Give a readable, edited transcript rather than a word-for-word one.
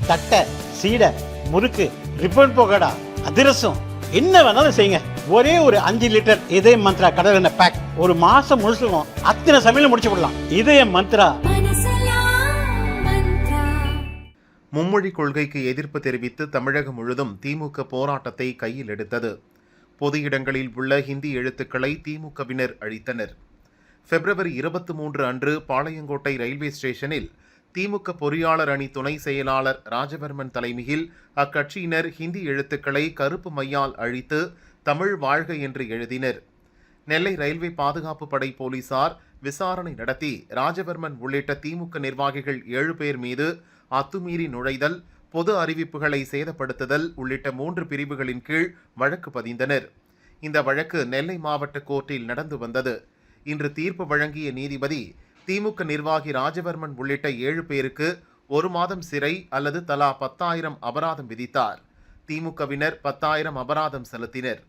தட்டை, சீடை, முறுக்கு, ரிப்பன் பக்கோடா, அதிரசம், என்ன வேணாலும் செய்யுங்க. ஒரே ஒரு 5 லிட்டர் இதய மந்த்ரா கடல் எண்ணெய் பேக் ஒரு மாசம் முழுசுக்கும் அத்தனை சமையல முடிச்சு விடலாம். இதய மந்த்ரா. மும்மொழி கொள்கைக்கு எதிர்ப்பு தெரிவித்து தமிழகம் முழுதும் திமுக போராட்டத்தை கையில் எடுத்தது. பொது இடங்களில் உள்ள ஹிந்தி எழுத்துக்களை திமுகவினர் அழித்தனர். பிப்ரவரி 23 அன்று பாளையங்கோட்டை ரயில்வே ஸ்டேஷனில் திமுக பொறியாளர் அணி துணை செயலாளர் ராஜவர்மன் தலைமையில் அக்கட்சியினர் ஹிந்தி எழுத்துக்களை கருப்பு மையால் அழித்து தமிழ் வாழ்க என்று எழுதினர். நெல்லை ரயில்வே பாதுகாப்பு படை போலீசார் விசாரணை நடத்தி ராஜவர்மன் உள்ளிட்ட திமுக நிர்வாகிகள் 7 பேர் மீது அத்துமீறி நுழைதல், பொது அறிவிப்புகளை சேதப்படுத்துதல் உள்ளிட்ட 3 பிரிவுகளின் கீழ் வழக்கு பதிந்தனர். இந்த வழக்கு நெல்லை மாவட்ட கோர்ட்டில் நடந்து வந்தது. இன்று தீர்ப்பு வழங்கிய நீதிபதி திமுக நிர்வாகி ராஜவர்மன் உள்ளிட்ட 7 பேருக்கு 1 மாதம் சிறை அல்லது தலா 10,000 அபராதம் விதித்தார். திமுகவினர் 10,000 அபராதம் செலுத்தினர்.